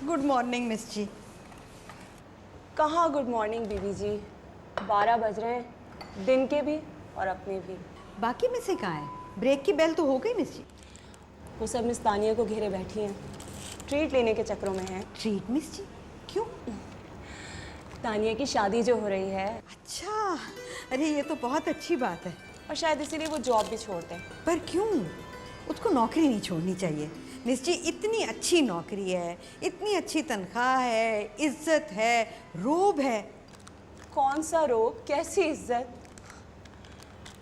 Good morning miss जी। कहाँ good morning बीबी जी, 12 बज रहे हैं, दिन के भी और अपने भी। बाकी में से कहाँ है? ब्रेक की बेल तो हो गई मिस जी। वो सब मिस तानिया को घेरे बैठी हैं, ट्रीट लेने के चक्करों में हैं। ट्रीट मिस जी? क्यों? तानिया की शादी जो हो रही है, अच्छा, अरे ये तो बहुत अच्छी बात है। और शायद इसीलिए वो जॉब भी छोड़ दें। पर क्यों? उसको नौकरी नहीं छोड़नी चाहिए मिस जी। इतनी अच्छी नौकरी है, इतनी अच्छी तनख्वाह है, इज्जत है, रोब है। कौन सा रोब, कैसी इज्जत?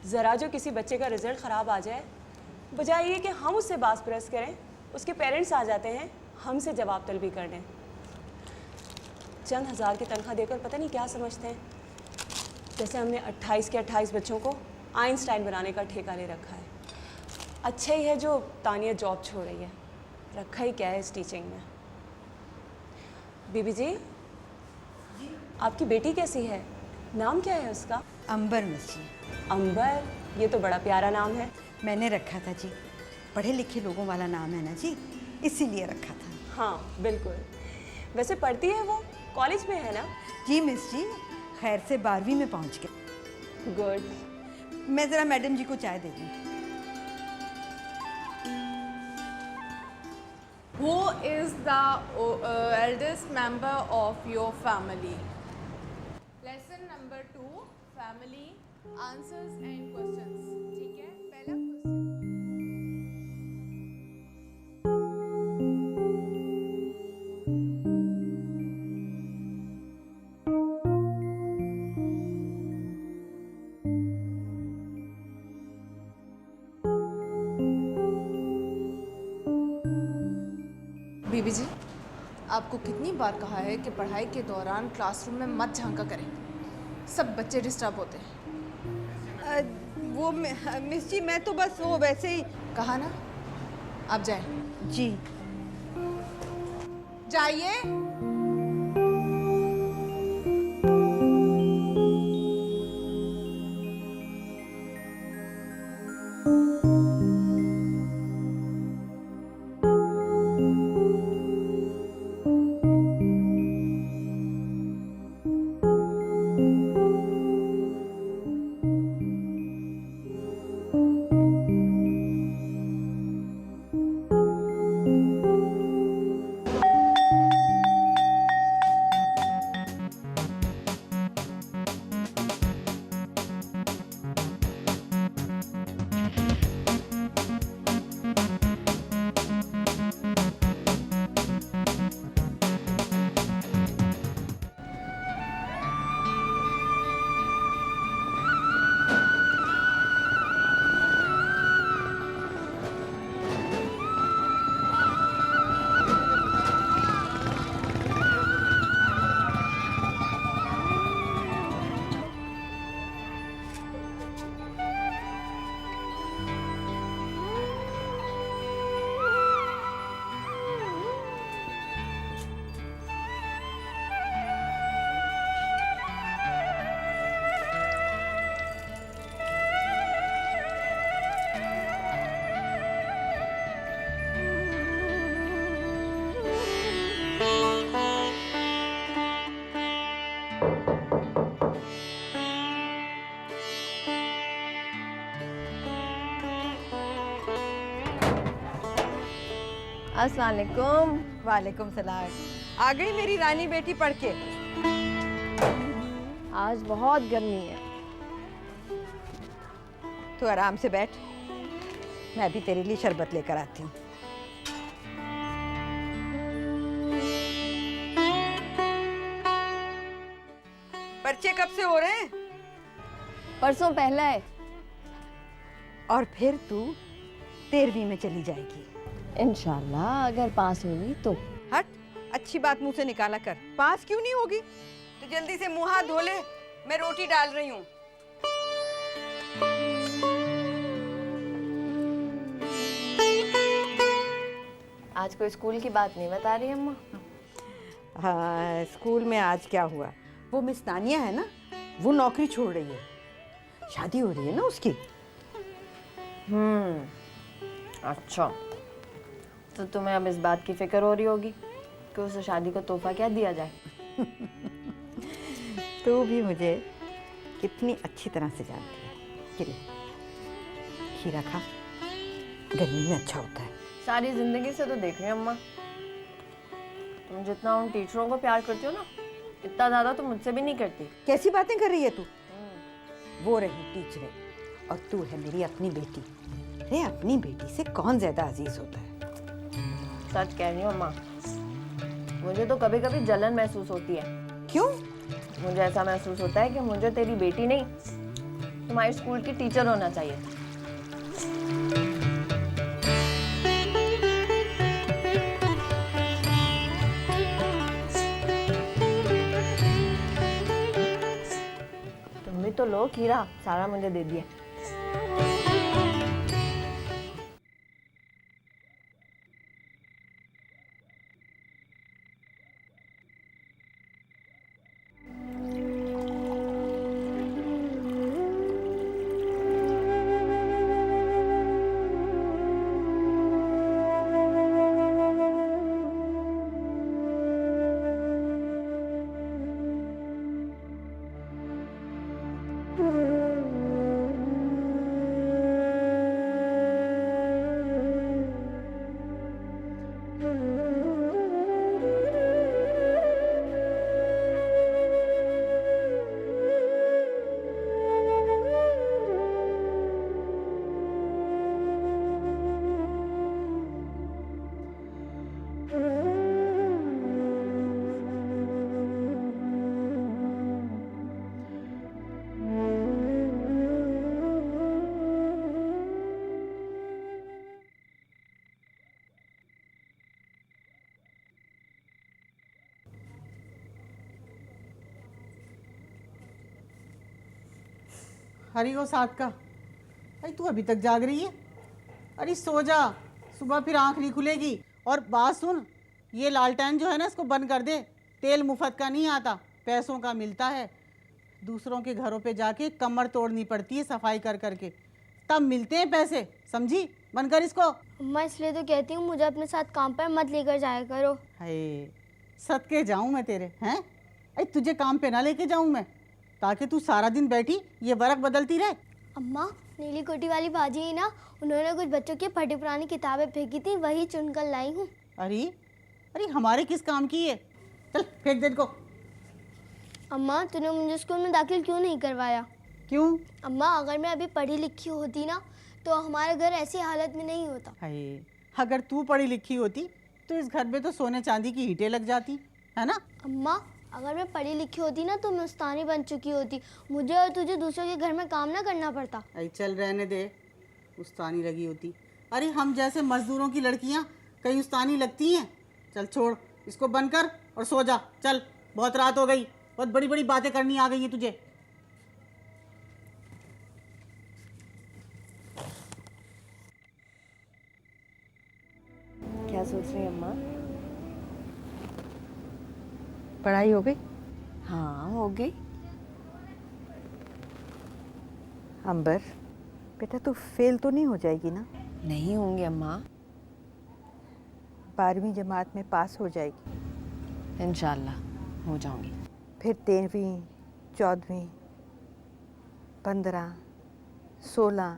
ज़रा जो किसी बच्चे का रिजल्ट ख़राब आ जाए, बजाय ये कि हम उससे बास परस करें, उसके पेरेंट्स आ जाते हैं हमसे जवाब तलबी करने। चंद हज़ार की तनख्वाह देकर पता नहीं क्या समझते हैं, जैसे हमने 28 के 28 बच्चों को आइंस्टाइन बनाने का ठेका ले रखा है। अच्छा ही है जो तानिया जॉब छोड़ रही है, रखा ही क्या है इस टीचिंग में। बीबी जी, आपकी बेटी कैसी है? नाम क्या है उसका? अंबर मिस जी। अंबर, ये तो बड़ा प्यारा नाम है। मैंने रखा था जी, पढ़े लिखे लोगों वाला नाम है ना जी, इसीलिए रखा था। हाँ बिल्कुल। वैसे पढ़ती है वो, कॉलेज में है ना? जी मिस जी, खैर से 12वीं में पहुंच गए। गुड। मैं ज़रा मैडम जी को चाय दे दूँ। Who is the eldest member of your family? Lesson number 2, family answers and questions. ठीक है, पहला क्वेश्चन। बीबी जी, आपको कितनी बार कहा है कि पढ़ाई के दौरान क्लासरूम में मत झांका करें, सब बच्चे डिस्टर्ब होते हैं। वो मिस जी, मैं तो बस वो वैसे ही। कहा ना, आप जाएं। जी। जाइए। अस्सलाम वालेकुम। वालेकुम सलाम। आ गई मेरी रानी बेटी पढ़ के? आज बहुत गर्मी है। तो आराम से बैठ, मैं भी तेरे लिए शरबत लेकर आती हूँ। पर्चे कब से हो रहे हैं? परसों पहला है। और फिर तू 13वीं में चली जाएगी इंशाल्लाह, अगर पास होगी तो। हट, अच्छी बात मुंह से निकाला कर। पास क्यों नहीं होगी? तो जल्दी से मुंह हाथ धो ले, मैं रोटी डाल रही हूँ। आज कोई स्कूल की बात नहीं बता रही अम्मा। हाँ, स्कूल में आज क्या हुआ, वो मिस तानिया है ना, वो नौकरी छोड़ रही है, शादी हो रही है ना उसकी। अच्छा, तो तुम्हें अब इस बात की फिक्र हो रही होगी कि उसे शादी को तोहफा क्या दिया जाए। तू भी मुझे कितनी अच्छी तरह से जानती है। कि ले, खीरा खा, गर्मी में अच्छा होता है। सारी जिंदगी से तो देख रही हूँ अम्मा, तुम जितना उन टीचरों को प्यार करती हो ना, इतना ज्यादा तो मुझसे भी नहीं करती। कैसी बातें कर रही है तू? वो रही टीचरें और तू है मेरी अपनी बेटी। अरे अपनी बेटी से कौन ज्यादा अजीज होता है? सच कह रही हूँ अम्मा, मुझे तो कभी कभी जलन महसूस होती है। क्यों? मुझे ऐसा महसूस होता है कि मुझे तेरी बेटी नहीं, तुम्हारे स्कूल की टीचर होना चाहिए। तुम भी तो लो खीरा, सारा मुझे दे दिया। हरी हो साथ का। अरे तू अभी तक जाग रही है? अरे सो जा, सुबह फिर आँख नहीं खुलेगी। और बात सुन, ये लालटेन जो है ना, इसको बंद कर दे। तेल मुफ्त का नहीं आता, पैसों का मिलता है। दूसरों के घरों पे जाके कमर तोड़नी पड़ती है सफाई कर करके, तब मिलते हैं पैसे, समझी? बंद कर इसको। अम्मा इसलिए तो कहती हूँ मुझे अपने साथ काम पर मत लेकर जाया करो। हाय, सदके जाऊँ मैं तेरे, हैं? अरे तुझे काम पे ना लेके जाऊँ मैं, ताकि तू सारा दिन बैठी ये वर्क बदलती रहे। अम्मा नीली कोटी वाली बाजी है ना, उन्होंने कुछ बच्चों की फटी पुरानी किताबें फेंकी थी, वही चुनकर लाई हूँ। अरे अरे हमारे किस काम की है? चल फेंक दे इनको। अम्मा तूने मुझे स्कूल में दाखिल क्यों नहीं करवाया? क्यों? अम्मा अगर मैं अभी पढ़ी लिखी होती ना, तो हमारा घर ऐसी हालत में नहीं होता। हाय, अगर तू पढ़ी लिखी होती तो इस घर में तो सोने चांदी की ईंटें लग जाती, है ना? अम्मा अगर मैं पढ़ी लिखी होती ना, तो मैं उस्तानी बन चुकी होती, मुझे और तुझे दूसरों के घर में काम ना करना पड़ता। अरे चल रहने दे, उस्तानी लगी होती। अरे हम जैसे मजदूरों की लड़कियां कहीं उस्तानी लगती हैं? चल छोड़, इसको बंद कर और सो जा। चल, बहुत रात हो गई, बहुत बड़ी बड़ी बातें करनी आ गई हैं तुझे। क्या सोच रही है अम्मा? पढ़ाई हो गई? हाँ हो गई। अंबर बेटा, तू फेल तो नहीं हो जाएगी ना? नहीं होंगी अम्मा, 12वीं जमात में पास हो जाएगी। इंशाल्लाह हो जाऊंगी। फिर 13वीं, 14वीं, 15, 16।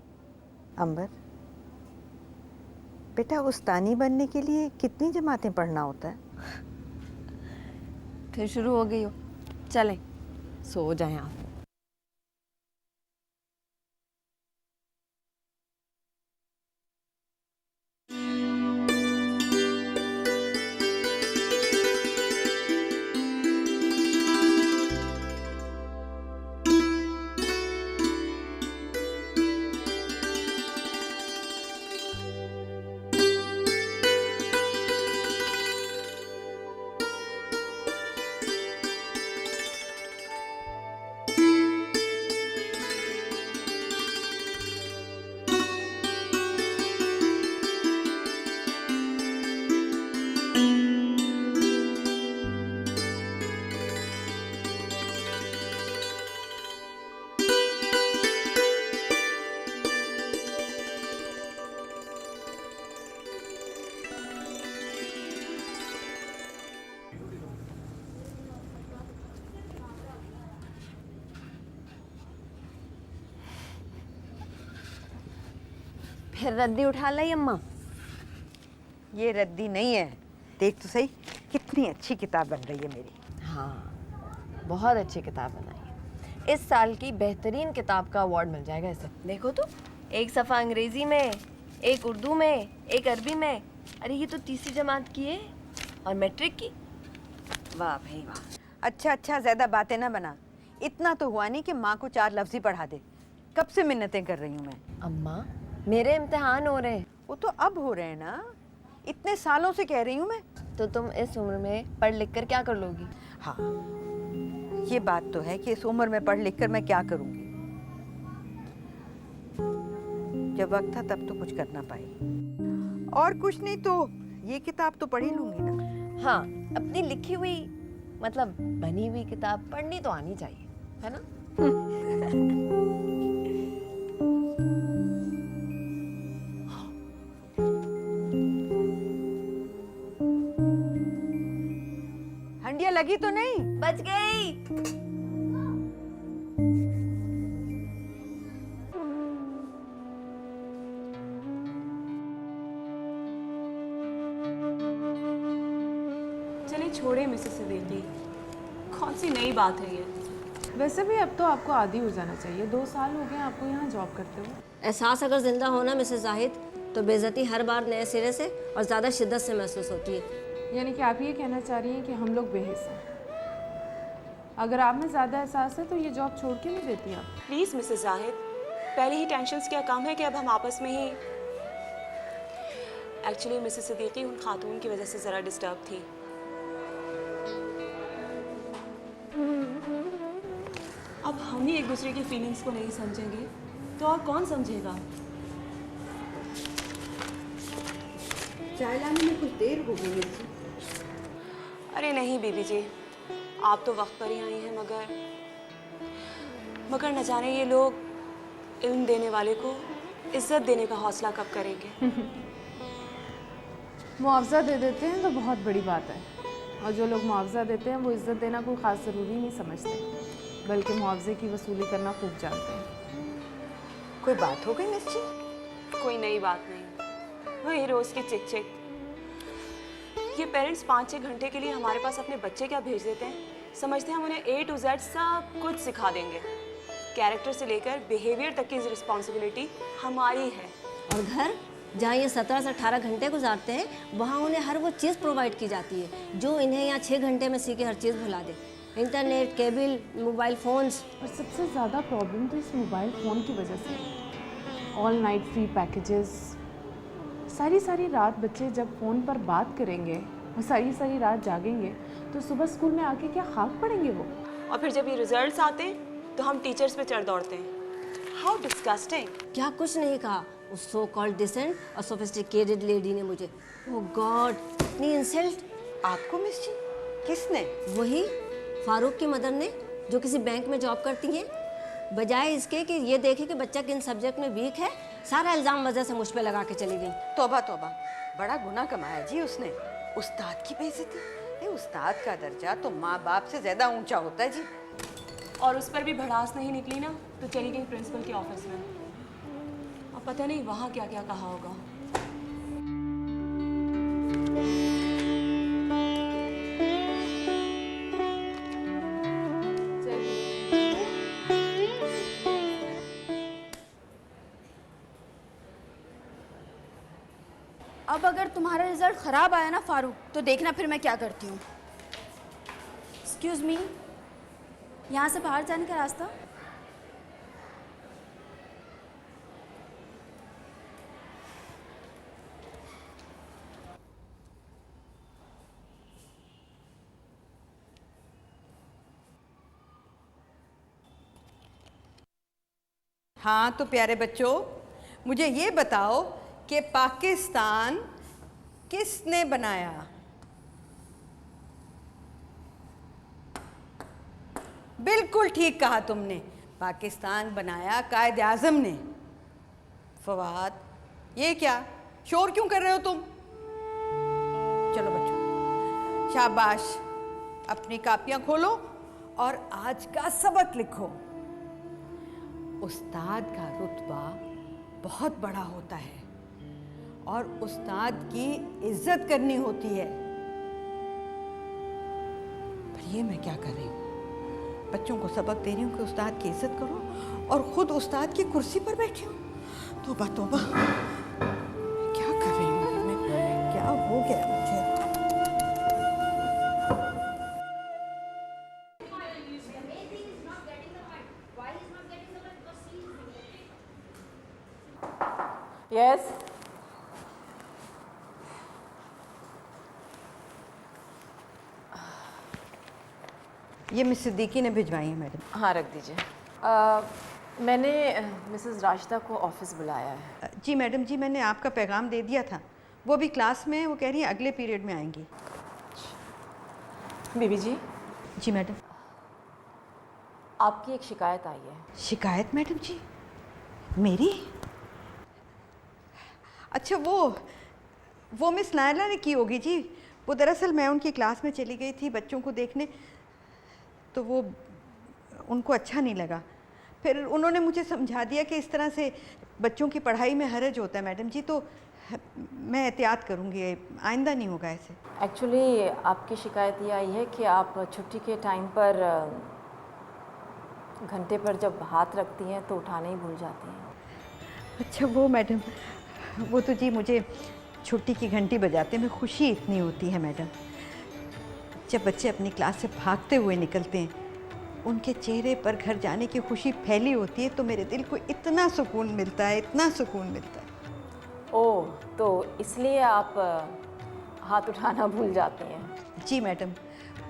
अंबर बेटा, उस्तानी बनने के लिए कितनी जमातें पढ़ना होता है? फिर शुरू हो गई हो, चलें सो जाएं आप। फिर रद्दी उठा लाई अम्मा। ये रद्दी नहीं है, देख तो सही कितनी अच्छी किताब बन रही है मेरी। हाँ, बहुत अच्छी किताब बनाई है। इस साल की बेहतरीन किताब का अवार्ड मिल जाएगा इसे। देखो तो, एक सफ़ा अंग्रेजी में, एक उर्दू में, एक अरबी में। अरे ये तो तीसरी जमात की है और मैट्रिक की। वाह भाई वाह। अच्छा अच्छा, ज्यादा बातें ना बना। इतना तो हुआ नहीं कि माँ को 4 लफ्ज़ ही पढ़ा दे। कब से मिन्नतें कर रही हूँ मैं। अम्मा, मेरे इम्तिहान हो रहे हैं। वो तो अब हो रहे हैं ना, इतने सालों से कह रही हूँ मैं। तो तुम इस उम्र में पढ़ लिख कर क्या कर लोगी? हाँ, ये बात तो है कि इस उम्र में पढ़ लिख कर मैं क्या करूँगी। जब वक्त था तब तो कुछ कर ना पाई, और कुछ नहीं तो ये किताब तो पढ़ ही लूंगी ना। हाँ, अपनी लिखी हुई मतलब बनी हुई किताब पढ़नी तो आनी चाहिए, है ना? हंडिया लगी तो नहीं? बच गई। चलिए छोड़े मिसेस सिद्दीकी, कौन सी नई बात है ये। वैसे भी अब तो आपको आदी हो जाना चाहिए। 2 साल हो गए आपको यहाँ जॉब करते हुए। एहसास अगर ज़िंदा होना मिसेस जाहिद, तो बेइज्जती हर बार नए सिरे से और ज़्यादा शिद्दत से महसूस होती है। यानी कि आप ये कहना चाह रही हैं कि हम लोग बेहिस हैं। अगर आप में ज़्यादा एहसास है तो ये जॉब छोड़ के नहीं देती आप? प्लीज़ मिसेस जाहिद, पहले ही टेंशन्स क्या कम है कि अब हम आपस में ही। एक्चुअली मिसेस सिद्दीकी उन खातून की वजह से ज़रा डिस्टर्ब थी। अब हम ही एक दूसरे की फीलिंग्स को नहीं समझेंगे तो और कौन समझेगा। चाय लाने में कुछ देर हो गई है। अरे नहीं बीबी जी, आप तो वक्त पर ही आई हैं, मगर न जाने ये लोग इल्म देने वाले को इज्जत देने का हौसला कब करेंगे। मुआवजा दे देते हैं तो बहुत बड़ी बात है, और जो लोग मुआवजा देते हैं वो इज्जत देना कोई ख़ास ज़रूरी नहीं समझते, बल्कि मुआवजे की वसूली करना खूब जानते हैं। कोई बात हो गई मिस जी? कोई नई बात नहीं, वही रोज़ की चिक चिक। ये पेरेंट्स 5-6 घंटे के लिए हमारे पास अपने बच्चे क्या भेज देते हैं, समझते हैं हम उन्हें A to Z सब कुछ सिखा देंगे। कैरेक्टर से लेकर बिहेवियर तक की रिस्पॉन्सिबिलिटी हमारी है। और घर जहाँ ये 17 से 18 घंटे गुजारते हैं, वहाँ उन्हें हर वो चीज़ प्रोवाइड की जाती है जो इन्हें यहाँ 6 घंटे में सीखे हर चीज़ भुला दे। Internet, cable, mobile phones. और सबसे ज़्यादा प्रॉब्लम तो इस मोबाइल फ़ोन की वजह से है। ऑल नाइट फ्री पैकेजेस, सारी रात बच्चे जब फ़ोन पर बात करेंगे और सारी रात जागेंगे तो सुबह स्कूल में आके क्या खाक पड़ेंगे वो। और फिर जब ये रिजल्ट्स आते हैं तो हम टीचर्स पे चढ़ दौड़ते हैं। How disgusting. क्या कुछ नहीं कहा उस सो कॉल्ड डिसेंट और सोफिस्टिकेटेड लेडी ने मुझे। ओह गॉड, इतनी इंसल्ट। आपको मिस जी? किसने? वही फारूक की मदर ने, जो किसी बैंक में जॉब करती हैं। बजाय इसके कि ये देखे कि बच्चा किन सब्जेक्ट में वीक है, सारा इल्ज़ाम वजह से मुझ पे लगा के चली गई। तौबा तौबा, बड़ा गुनाह कमाया जी उसने। उस्ताद की बेइज्जती। ये उस्ताद का दर्जा तो माँ बाप से ज़्यादा ऊंचा होता है जी। और उस पर भी भड़ास नहीं निकली ना तो चली गई प्रिंसिपल के ऑफिस में। अब पता नहीं वहाँ क्या क्या कहा होगा। अब अगर तुम्हारा रिजल्ट ख़राब आया ना फारूक, तो देखना फिर मैं क्या करती हूँ। एक्सक्यूज़ मी, यहाँ से बाहर जाने का रास्ता? हाँ तो प्यारे बच्चों, मुझे ये बताओ कि पाकिस्तान किसने बनाया? बिल्कुल ठीक कहा तुमने, पाकिस्तान बनाया कायद आज़म ने। फवाद, ये क्या शोर क्यों कर रहे हो तुम? चलो बच्चों, शाबाश, अपनी कापियां खोलो और आज का सबक लिखो। उस्ताद का रुतबा बहुत बड़ा होता है और उस्ताद की इज्जत करनी होती है। पर ये मैं क्या कर रही हूँ? बच्चों को सबक दे रही हूँ कि उस्ताद की इज्जत करो और खुद उस्ताद की कुर्सी पर बैठी हूँ। तौबा तौबा, क्या कर रही हूँ मैं? क्या हो गया मुझे? यस। ये मिस सिद्दीकी ने भिजवाई है मैडम। हाँ, रख दीजिए। मैंने मिसेस राशिदा को ऑफिस बुलाया है। जी मैडम जी, मैंने आपका पैगाम दे दिया था। वो भी क्लास में है, वो कह रही है अगले पीरियड में आएंगी। बीबी जी, जी मैडम। आपकी एक शिकायत आई है। शिकायत मैडम जी? मेरी? अच्छा, वो मिस नायला ने की होगी जी। वो दरअसल मैं उनकी क्लास में चली गई थी बच्चों को देखने, तो वो उनको अच्छा नहीं लगा। फिर उन्होंने मुझे समझा दिया कि इस तरह से बच्चों की पढ़ाई में हर्ज होता है मैडम जी, तो मैं एहतियात करूँगी, आइंदा नहीं होगा ऐसे। एक्चुअली आपकी शिकायत ये आई है कि आप छुट्टी के टाइम पर घंटे पर जब हाथ रखती हैं तो उठाने ही भूल जाती हैं। अच्छा वो मैडम, वो तो जी मुझे छुट्टी की घंटी बजाते में खुशी इतनी होती है मैडम। जब बच्चे अपनी क्लास से भागते हुए निकलते हैं, उनके चेहरे पर घर जाने की खुशी फैली होती है, तो मेरे दिल को इतना सुकून मिलता है, इतना सुकून मिलता है। ओह, तो इसलिए आप हाथ उठाना भूल जाती हैं। जी मैडम,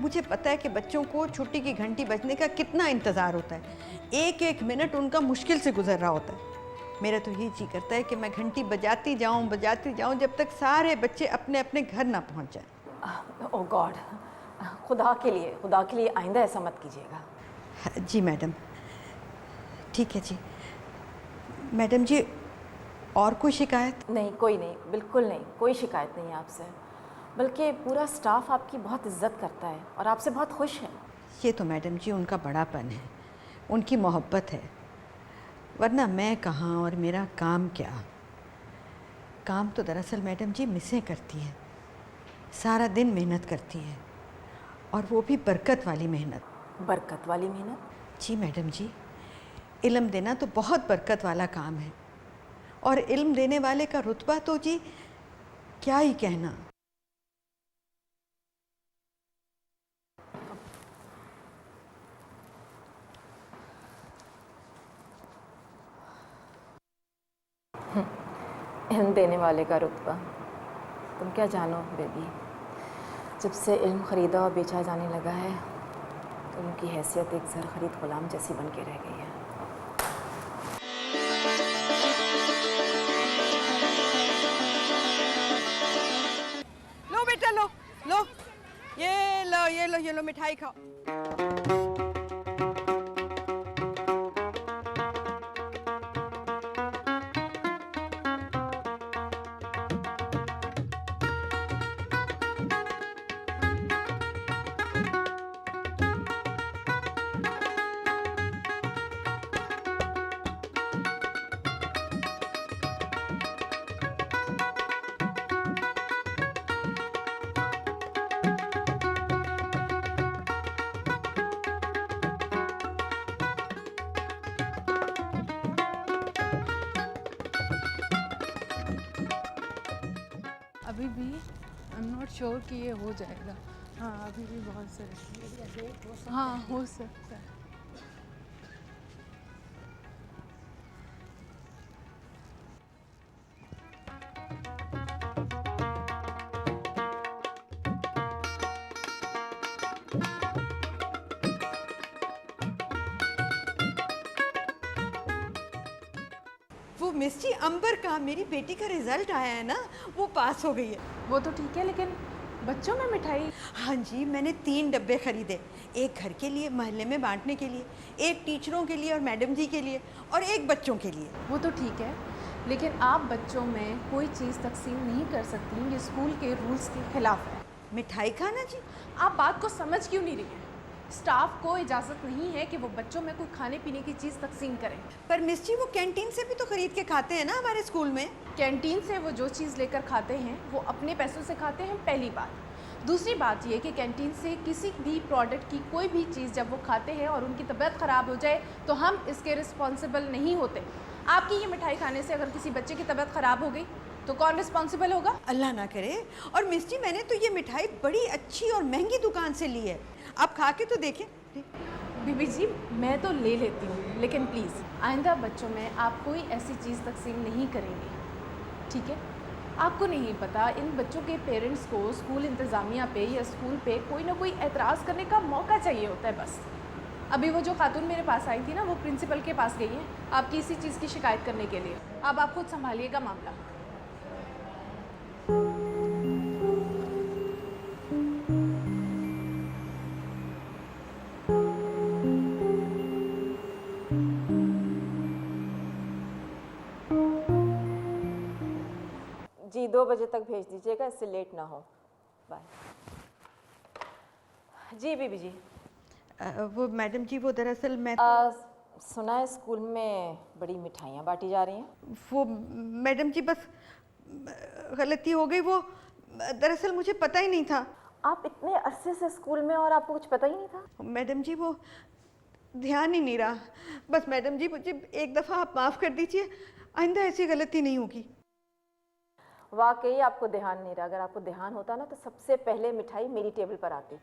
मुझे पता है कि बच्चों को छुट्टी की घंटी बजने का कितना इंतज़ार होता है। एक एक मिनट उनका मुश्किल से गुजर रहा होता है। मेरा तो ये जी करता है कि मैं घंटी बजाती जाऊं जब तक सारे बच्चे अपने अपने घर ना पहुंच जाएं। ओह गॉड, खुदा के लिए आइंदा ऐसा मत कीजिएगा। जी मैडम, ठीक है जी। मैडम जी, और कोई शिकायत? नहीं, कोई नहीं, बिल्कुल नहीं, कोई शिकायत नहीं है आपसे। बल्कि पूरा स्टाफ आपकी बहुत इज्जत करता है और आपसे बहुत खुश है। ये तो मैडम जी उनका बड़ापन है, उनकी मोहब्बत है, वरना मैं कहाँ और मेरा काम क्या। काम तो दरअसल मैडम जी मिसें करती हैं, सारा दिन मेहनत करती हैं, और वो भी बरकत वाली मेहनत। बरकत वाली मेहनत? जी मैडम जी, इल्म देना तो बहुत बरकत वाला काम है, और इल्म देने वाले का रुतबा तो जी क्या ही कहना। इल्म देने वाले का रुतबा, तुम क्या जानो बेबी। जब से इल्म ख़रीदा और बेचा जाने लगा है, तो उनकी हैसियत एक ज़र ख़रीद ग़ुलाम जैसी बन के रह गई है। लो बेटा, लो लो, ये लो मिठाई खाओ। अभी भी आई एम नॉट श्योर कि ये हो जाएगा। हाँ, अभी भी बहुत सारे, हाँ हो सकता है। वो मिस जी, अंबर का, मेरी बेटी का रिजल्ट आया है ना, वो पास हो गई है। वो तो ठीक है, लेकिन बच्चों में मिठाई? हाँ जी, मैंने 3 डब्बे खरीदे, एक घर के लिए, मोहल्ले में बांटने के लिए, एक टीचरों के लिए और मैडम जी के लिए, और एक बच्चों के लिए। वो तो ठीक है, लेकिन आप बच्चों में कोई चीज़ तकसीम नहीं कर सकती, ये स्कूल के रूल्स के खिलाफ है। मिठाई खाना जी? आप बात को समझ क्यों नहीं रही हैं? स्टाफ को इजाज़त नहीं है कि वो बच्चों में कोई खाने पीने की चीज़ तकसीम करें। पर मिस जी वो कैंटीन से भी तो खरीद के खाते हैं ना हमारे स्कूल में। कैंटीन से वो जो चीज़ लेकर खाते हैं वो अपने पैसों से खाते हैं, पहली बात। दूसरी बात ये कि कैंटीन से किसी भी प्रोडक्ट की कोई भी चीज़ जब वो खाते हैं और उनकी तबीयत ख़राब हो जाए तो हम इसके रिस्पॉन्सिबल नहीं होते। आपकी ये मिठाई खाने से अगर किसी बच्चे की तबीयत ख़राब हो गई तो कौन रिस्पॉन्सिबल होगा? अल्लाह ना करे। और मिस जी मैंने तो ये मिठाई बड़ी अच्छी और महंगी दुकान से ली है, आप खा के तो देखें। बीबी जी मैं तो ले लेती हूँ, लेकिन प्लीज़ आइंदा बच्चों में आप कोई ऐसी चीज़ तकसीम नहीं करेंगे, ठीक है? आपको नहीं पता इन बच्चों के पेरेंट्स को स्कूल इंतज़ामिया पे या स्कूल पे कोई ना कोई एतराज़ करने का मौका चाहिए होता है बस। अभी वो जो खातून मेरे पास आई थी ना, वो प्रिंसिपल के पास गई है आपकी इसी चीज़ की शिकायत करने के लिए। अब आप खुद संभालिएगा मामला। जी 2 बजे तक भेज दीजिएगा, इससे लेट ना हो। बाय। जी बीबी जी। वो मैडम जी वो दरअसल मैं सुना है स्कूल में बड़ी मिठाइयाँ बांटी जा रही हैं। वो मैडम जी बस गलती हो गई, वो दरअसल मुझे पता ही नहीं था। आप इतने अरसे से स्कूल में और आपको कुछ पता ही नहीं था? मैडम जी वो ध्यान ही नहीं रहा। बस मैडम जी मुझे एक दफ़ा आप माफ़ कर दीजिए, आइंदा ऐसी गलती नहीं होगी। वाकई आपको ध्यान नहीं रहा। अगर आपको ध्यान होता ना तो सबसे पहले मिठाई मेरी टेबल पर आती।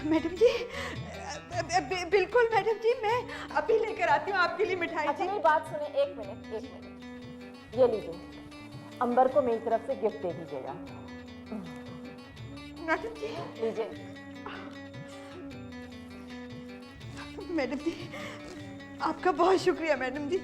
मैडम जी बिल्कुल मैडम जी, मैं अभी लेकर आती हूँ आपके लिए मिठाई। अच्छा मेरी बात सुने, एक मिनट। ये लीजिए, अंबर को मेरी तरफ से गिफ्ट दे दीजिएगा। मैडम जी लीजिए। मैडम जी आपका बहुत शुक्रिया मैडम जी।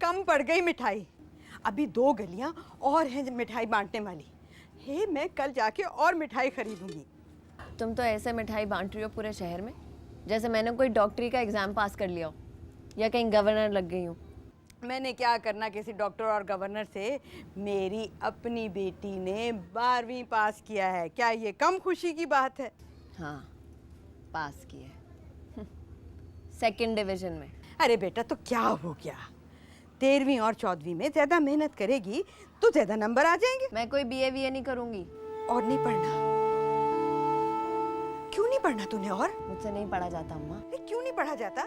कम पड़ गई मिठाई, अभी 2 गलियां और हैं मिठाई बांटने वाली। हे मैं कल जाके और मिठाई खरीदूंगी। तुम तो ऐसे मिठाई बांट रही हो पूरे शहर में जैसे मैंने कोई डॉक्टरी का एग्ज़ाम पास कर लिया हो या कहीं गवर्नर लग गई हूँ। मैंने क्या करना किसी डॉक्टर और गवर्नर से, मेरी अपनी बेटी ने 12वीं पास किया है, क्या ये कम खुशी की बात है? हाँ पास की है 2nd डिवीज़न में। अरे बेटा तो क्या हो गया, 13वीं और 14वीं में ज़्यादा मेहनत करेगी तो ज़्यादा नंबर आ जाएंगे। मैं कोई BA नहीं करूँगी। और नहीं पढ़ना? क्यों नहीं पढ़ना तूने? और मुझसे नहीं पढ़ा जाता अम्मा। अरे क्यों नहीं पढ़ा जाता?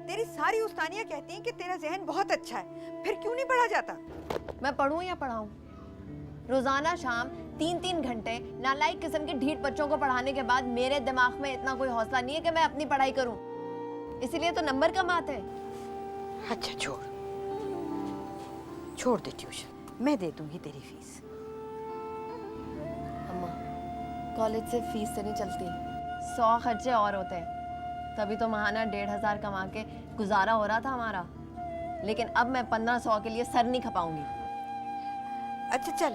तेरी सारी उस्तानियाँ कहती हैं कि तेरा ज़हन बहुत अच्छा है, फिर क्यों नहीं पढ़ा जाता? मैं पढ़ूँ या पढ़ाऊँ? रोज़ाना शाम 3-3 घंटे नालायक किस्म के ढीठ बच्चों को पढ़ाने के बाद मेरे दिमाग में इतना कोई हौसला नहीं है कि मैं अपनी पढ़ाई करूँ, इसीलिए तो नंबर कम आते हैं। अच्छा छोड़ दे ट्यूशन, मैं दे दूंगी तेरी फीस। अम्मा कॉलेज से फीस से नहीं चलती, 100 खर्चे और होते हैं। तभी तो महाना 1500 कमा के गुजारा हो रहा था हमारा, लेकिन अब मैं 1500 के लिए सर नहीं खपाऊंगी। अच्छा चल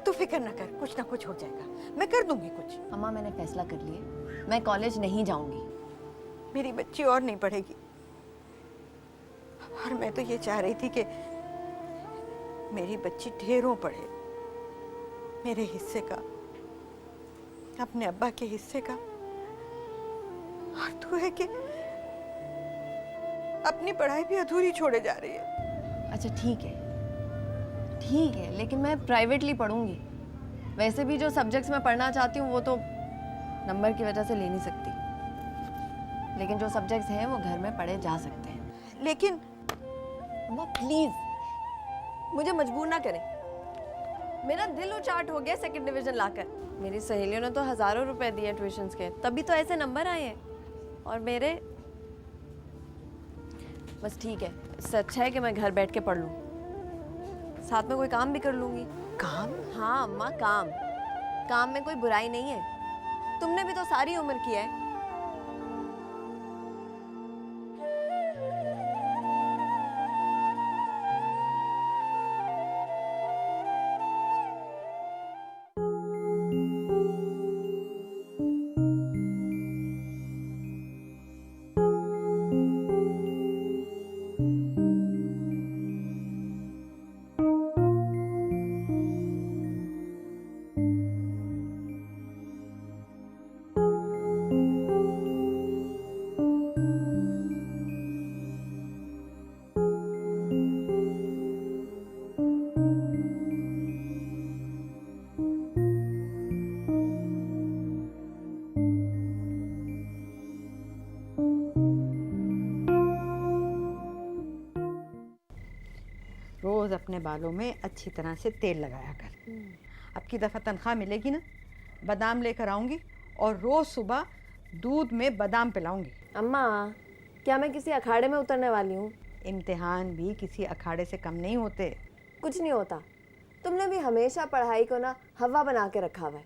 तू फिक्र ना कर, कुछ ना कुछ हो जाएगा, मैं कर दूंगी कुछ। अम्मा मैंने फैसला कर लिया, मैं कॉलेज नहीं जाऊंगी। मेरी बच्ची और नहीं पढ़ेगी, और मैं तो ये चाह रही थी कि मेरी बच्ची ढेरों पढ़े, मेरे हिस्से का, अपने अब्बा के हिस्से का। और तू है कि अपनी पढ़ाई भी अधूरी छोड़े जा रही है। अच्छा ठीक है, लेकिन मैं प्राइवेटली पढ़ूंगी। वैसे भी जो सब्जेक्ट्स मैं पढ़ना चाहती हूँ वो तो नंबर की वजह से ले नहीं सकती, लेकिन जो सब्जेक्ट्स हैं वो घर में पढ़े जा सकते हैं। लेकिन अम्मा प्लीज मुझे मजबूर ना करें, मेरा दिल उचाट हो गया 2nd डिवीज़न लाकर। मेरी सहेलियों ने तो हज़ारों रुपए दिए ट्यूशन्स के, तभी तो ऐसे नंबर आए हैं, और मेरे बस ठीक है, इससे अच्छा है कि मैं घर बैठ के पढ़ लूँ, साथ में कोई काम भी कर लूँगी। काम? हाँ अम्मा काम में कोई बुराई नहीं है, तुमने भी तो सारी उम्र किया है। रोज़ अपने बालों में अच्छी तरह से तेल लगाया कर। अब की दफ़ा तनख्वाह मिलेगी ना, बादाम लेकर आऊँगी और रोज़ सुबह दूध में बादाम पिलाऊंगी। अम्मा, क्या मैं किसी अखाड़े में उतरने वाली हूँ? इम्तिहान भी किसी अखाड़े से कम नहीं होते। कुछ नहीं होता। तुमने भी हमेशा पढ़ाई को ना हवा बना के रखा हुआ है।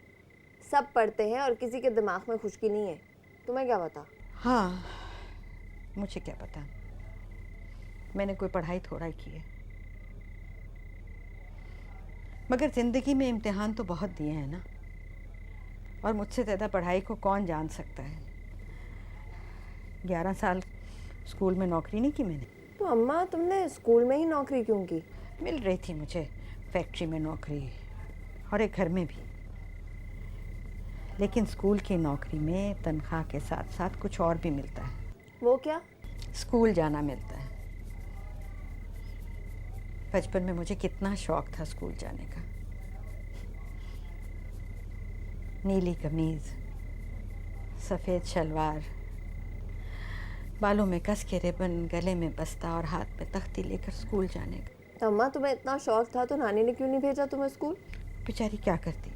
सब पढ़ते हैं और किसी के दिमाग में खुशकी नहीं है। तुम्हें क्या पता? हाँ, मुझे क्या पता, मैंने कोई पढ़ाई थोड़ा ही की है। मगर ज़िंदगी में इम्तिहान तो बहुत दिए हैं ना, और मुझसे ज़्यादा पढ़ाई को कौन जान सकता है। 11 साल स्कूल में नौकरी नहीं की मैंने। तो अम्मा, तुमने स्कूल में ही नौकरी क्यों की? मिल रही थी मुझे फैक्ट्री में नौकरी और एक घर में भी, लेकिन स्कूल की नौकरी में तनख्वाह के साथ साथ कुछ और भी मिलता है। वो क्या? स्कूल जाना मिलता है। बचपन में मुझे कितना शौक था स्कूल जाने का। नीली कमीज, सफ़ेद शलवार, बालों में कस के रिबन, गले में बस्ता और हाथ में तख्ती लेकर स्कूल जाने का। तो अम्मा, तुम्हें इतना शौक था तो नानी ने क्यों नहीं भेजा तुम्हें स्कूल? बेचारी क्या करती,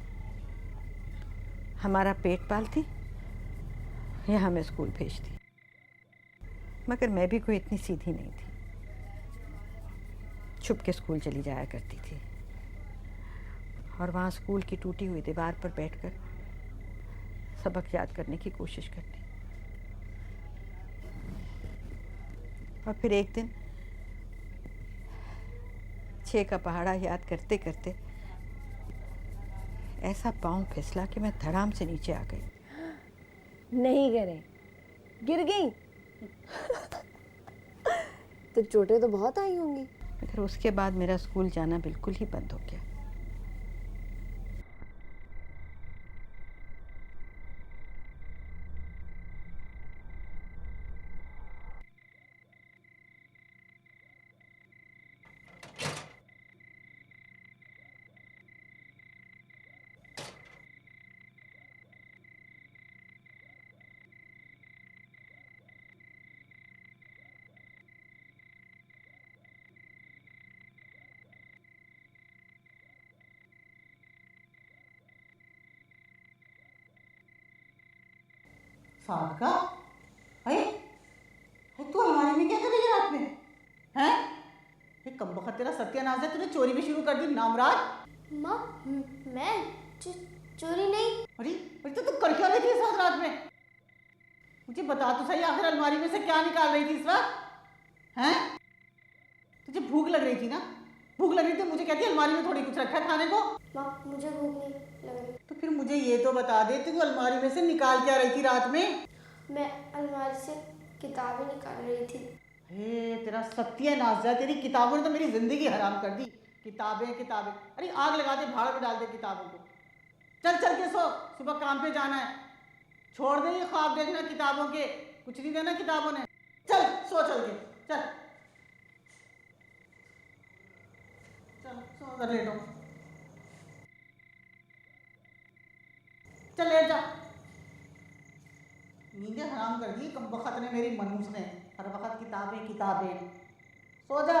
हमारा पेट पालती या हमें स्कूल भेजती। मगर मैं भी कोई इतनी सीधी नहीं थी, छुप के स्कूल चली जाया करती थी और वहाँ स्कूल की टूटी हुई दीवार पर बैठकर सबक याद करने की कोशिश करती। और फिर एक दिन 6 का पहाड़ा याद करते करते ऐसा पाँव फिसला कि मैं धड़ाम से नीचे आ गई। नहीं करे, गिर गई? तो चोटें तो बहुत आई होंगी। मगर उसके बाद मेरा स्कूल जाना बिल्कुल ही बंद हो गया। सारिका, अरे तू अलमारी में क्या कर रही है रात में? हैं? ये कम वक्त तेरा सत्यानाश है, तूने चोरी भी शुरू कर दी नामराज। माँ, मैं चोरी नहीं। अरे तो तू कर क्या रही थी इस वक्त रात में? मुझे बता तो सही, आखिर अलमारी में से क्या निकाल रही थी इस वक्त? हैं? तुझे भूख लग रही थी ना? भूख लग रही थी, मुझे कहती अलमारी में थोड़ी कुछ रखा है खाने को। माँ, मुझे भूख नहीं लग रही। तो फिर मुझे ये तो बता दे, तू अलमारी में से निकाल क्या रही थी रात में? मैं अलमारी से किताबें निकाल रही थी। हे तेरा सत्यानाश है, तेरी किताबों ने तो मेरी जिंदगी हराम कर दी। किताबें किताबें, अरे आग लगा दे, भाड़ में डाल दे किताबों को। चल चल के सो, सुबह काम पे जाना है। छोड़ दे ये ख्वाब देखना किताबों के, कुछ नहीं देना किताबों ने। चल सो, चल के चल चल सो, उधर लेटो, चल लेट जा। नींदें हराम कर दी कम वक्त ने मेरी मनूस ने, हर वक्त किताबें किताबें। सो जा।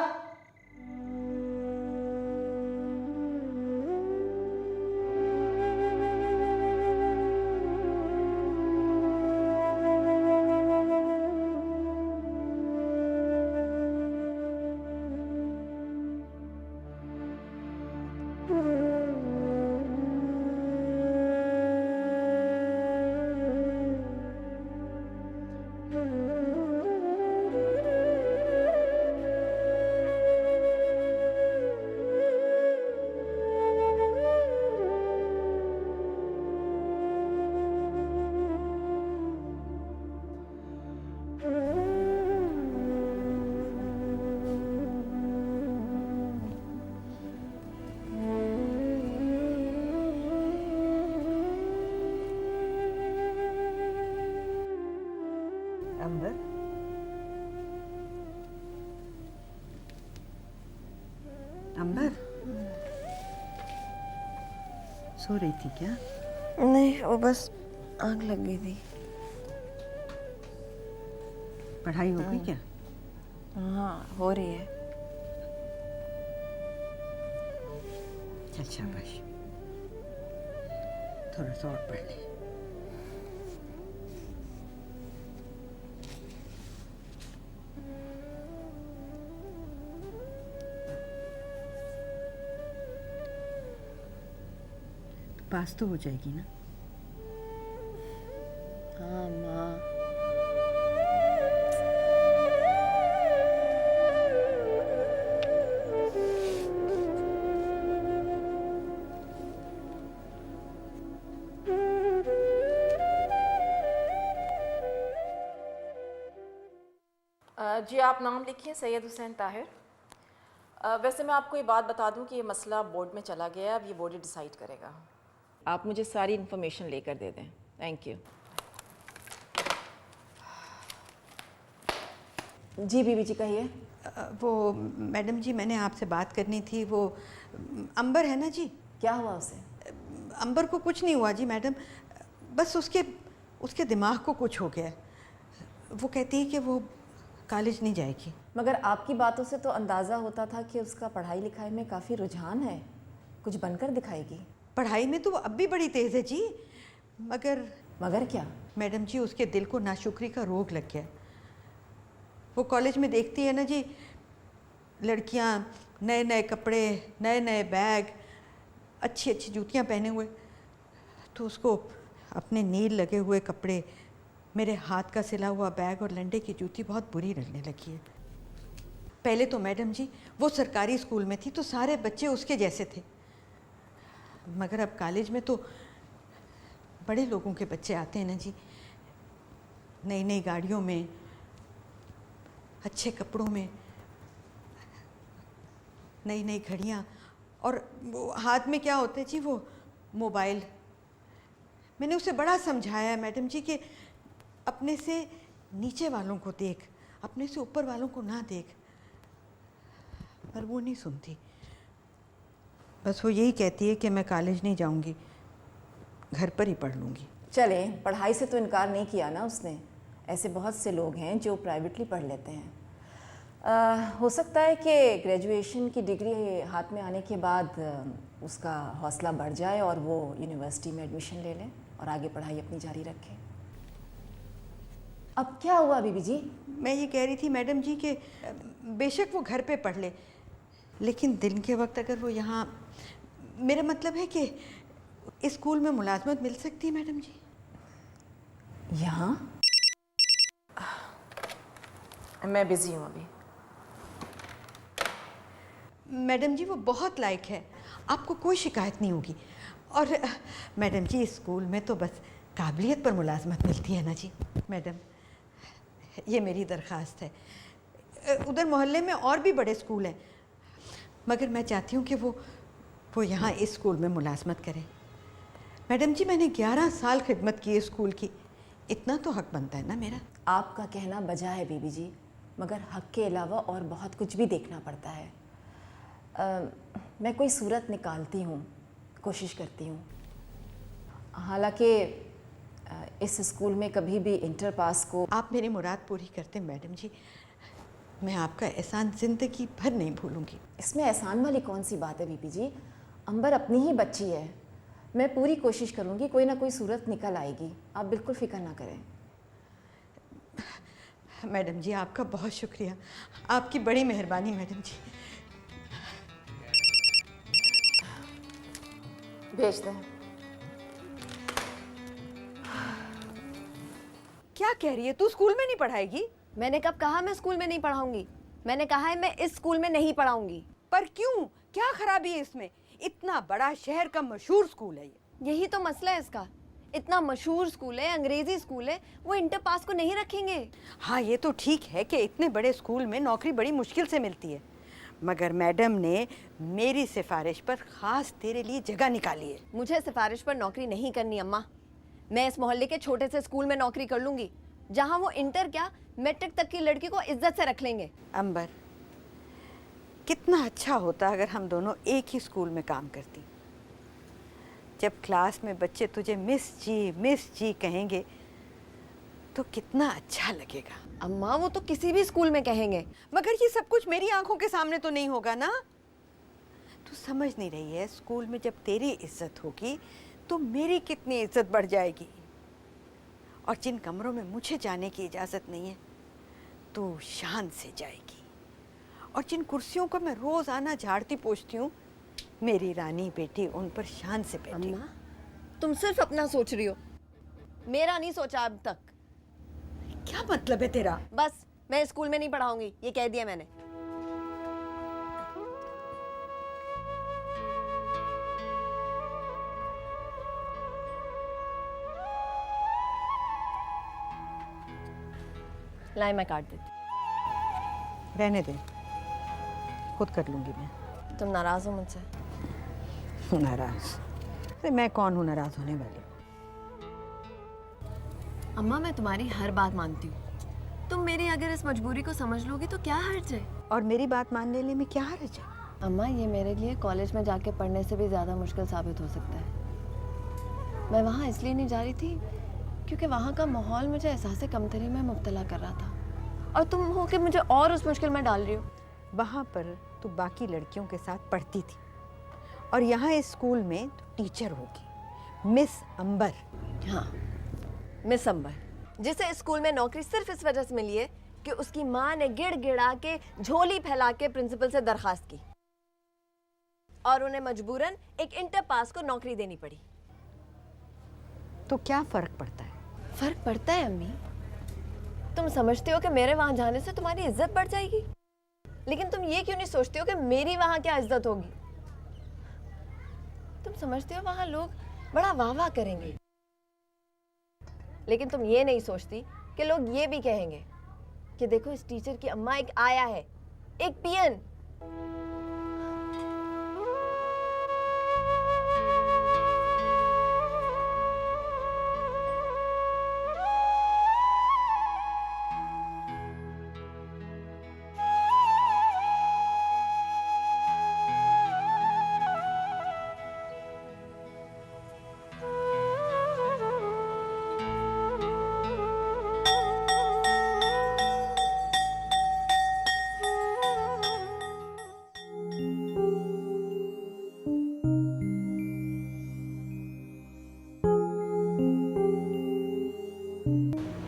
अंबर, अंबर, सो रही थी क्या? नहीं, वो बस आग लग गई थी। पढ़ाई हो गई क्या? हाँ, हो रही है। चल शाबाश, थोड़ा सा और पढ़ ले। पास तो हो जाएगी ना? हाँ माँ। जी आप नाम लिखिए, सैयद हुसैन ताहिर। वैसे मैं आपको ये बात बता दूं कि ये मसला बोर्ड में चला गया है, अब ये बोर्ड ही डिसाइड करेगा। आप मुझे सारी इन्फॉर्मेशन लेकर दे दें। Thank you. जी बीबी जी कहिए। वो मैडम जी, मैंने आपसे बात करनी थी। वो अंबर है ना जी? क्या हुआ उसे? अंबर को कुछ नहीं हुआ जी मैडम, बस उसके दिमाग को कुछ हो गया है। वो कहती है कि वो कॉलेज नहीं जाएगी। मगर आपकी बातों से तो अंदाज़ा होता था कि उसका पढ़ाई लिखाई में काफ़ी रुझान है, कुछ बनकर दिखाएगी। पढ़ाई में तो वो अब भी बड़ी तेज़ है जी, मगर क्या? मैडम जी, उसके दिल को नाशुक्री का रोग लग गया। वो कॉलेज में देखती है ना जी, लड़कियां नए नए कपड़े, नए नए बैग, अच्छी अच्छी जूतियां पहने हुए, तो उसको अपने नील लगे हुए कपड़े, मेरे हाथ का सिला हुआ बैग और लंडे की जूती बहुत बुरी लगने लगी है। पहले तो मैडम जी वो सरकारी स्कूल में थी तो सारे बच्चे उसके जैसे थे, मगर अब कॉलेज में तो बड़े लोगों के बच्चे आते हैं ना जी, नई नई गाड़ियों में, अच्छे कपड़ों में, नई नई घड़ियाँ, और वो हाथ में क्या होते हैं जी, वो मोबाइल। मैंने उसे बड़ा समझाया है मैडम जी कि अपने से नीचे वालों को देख, अपने से ऊपर वालों को ना देख, पर वो नहीं सुनती। बस वो यही कहती है कि मैं कॉलेज नहीं जाऊंगी, घर पर ही पढ़ लूँगी। चले, पढ़ाई से तो इनकार नहीं किया ना उसने। ऐसे बहुत से लोग हैं जो प्राइवेटली पढ़ लेते हैं। हो सकता है कि ग्रेजुएशन की डिग्री हाथ में आने के बाद उसका हौसला बढ़ जाए और वो यूनिवर्सिटी में एडमिशन ले लें और आगे पढ़ाई अपनी जारी रखें। अब क्या हुआ बीबी जी? मैं ये कह रही थी मैडम जी कि बेशक वो घर पे पढ़ ले, लेकिन दिन के वक्त अगर वो यहाँ, मेरा मतलब है कि इस स्कूल में मुलाजमत मिल सकती है मैडम जी। यहाँ? मैं बिज़ी हूँ अभी। मैडम जी वो बहुत लायक है, आपको कोई शिकायत नहीं होगी। और मैडम जी, इस स्कूल में तो बस काबिलियत पर मुलाजमत मिलती है ना जी। मैडम, ये मेरी दरख्वास्त है। उधर मोहल्ले में और भी बड़े स्कूल हैं, मगर मैं चाहती हूँ कि वो यहाँ इस स्कूल में मुलाजमत करें। मैडम जी, मैंने 11 साल खिदमत की है स्कूल की, इतना तो हक बनता है ना मेरा। आपका कहना बजा है बीबी जी, मगर हक के अलावा और बहुत कुछ भी देखना पड़ता है। मैं कोई सूरत निकालती हूँ, कोशिश करती हूँ। हालांकि इस स्कूल में कभी भी इंटर पास को। आप मेरी मुराद पूरी करते मैडम जी, मैं आपका एहसान ज़िंदगी भर नहीं भूलूंगी। इसमें एहसान वाली कौन सी बात है बीबी जी? अंबर अपनी ही बच्ची है। मैं पूरी कोशिश करूँगी, कोई ना कोई सूरत निकल आएगी, आप बिल्कुल फ़िक्र ना करें। मैडम जी, आपका बहुत शुक्रिया, आपकी बड़ी मेहरबानी मैडम जी। भेज दें। क्या कह रही है तू? स्कूल में नहीं पढ़ाएगी? मैंने कब कहा मैं स्कूल में नहीं पढ़ाऊंगी? मैंने कहा है मैं इस स्कूल में नहीं पढ़ाऊंगी। पर क्यों? क्या खराबी है इसमें? इतना बड़ा शहर का मशहूर स्कूल है ये। यही तो मसला है इसका। इतना मशहूर स्कूल है, अंग्रेजी स्कूल है, वो इंटर पास को नहीं रखेंगे। हाँ, ये तो ठीक है कि इतने बड़े स्कूल में नौकरी बड़ी मुश्किल से मिलती है, मगर मैडम ने मेरी सिफारिश पर ख़ास तेरे लिए जगह निकाली है। मुझे सिफारिश पर नौकरी नहीं करनी अम्मा। मैं इस मोहल्ले के छोटे से स्कूल में नौकरी कर लूँगी, जहाँ वो इंटर क्या मैट्रिक तक की लड़की को इज्जत से रख लेंगे। अंबर, कितना अच्छा होता अगर हम दोनों एक ही स्कूल में काम करती। जब क्लास में बच्चे तुझे मिस जी कहेंगे तो कितना अच्छा लगेगा। अम्मा, वो तो किसी भी स्कूल में कहेंगे। मगर ये सब कुछ मेरी आंखों के सामने तो नहीं होगा ना। तू समझ नहीं रही है, स्कूल में जब तेरी इज्जत होगी तो मेरी कितनी इज्जत बढ़ जाएगी। और जिन कमरों में मुझे जाने की इजाज़त नहीं है तो शान से जाएगी। और जिन कुर्सियों को मैं रोज़ आना झाड़ती पोछती हूँ, मेरी रानी बेटी उन पर शान से बैठी। अम्मा, तुम सिर्फ अपना सोच रही हो, मेरा नहीं सोचा अब तक। क्या मतलब है तेरा? बस, मैं स्कूल में नहीं पढ़ाऊंगी, ये कह दिया मैंने। लाई, मैं काट देती। रहने दे, खुद कर लूंगी मैं। तुम नाराज हो मुझसे? नाराज? अरे मैं कौन हूँ नाराज होने वाली? अम्मा, मैं तुम्हारी हर बात मानती हूँ। तुम मेरी अगर इस मजबूरी को समझ लोगी तो क्या हर्ज है? और मेरी बात मान लेने में क्या हर्ज है? अम्मा, ये मेरे लिए कॉलेज में जाके पढ़ने से भी ज़्यादा मुश्किल साबित हो सकता है। मैं वहाँ इसलिए नहीं जा रही थी क्योंकि वहाँ का माहौल मुझे एहसास कमतरी में मुब्तला कर रहा था, और तुम हो कि मुझे और उस मुश्किल में डाल रही हो। वहाँ पर तू बाकी लड़कियों के साथ पढ़ती थी और यहाँ इस स्कूल में तू टीचर होगी, मिस अंबर। हाँ, मिस अंबर, जिसे इस स्कूल में नौकरी सिर्फ इस वजह से मिली है कि उसकी माँ ने गिड़गिड़ा के झोली फैला के प्रिंसिपल से दरखास्त की और उन्हें मजबूरन एक इंटर पास को नौकरी देनी पड़ी। तो क्या फर्क पड़ता है? फर्क पड़ता है अम्मी। तुम समझते हो कि मेरे वहां जाने से तुम्हारी इज्जत बढ़ जाएगी, लेकिन तुम ये क्यों नहीं सोचते हो कि मेरी वहां क्या इज्जत होगी? तुम समझते हो वहां लोग बड़ा वाह वाह करेंगे, लेकिन तुम ये नहीं सोचती कि लोग ये भी कहेंगे कि देखो इस टीचर की अम्मा एक आया है, एक पियन।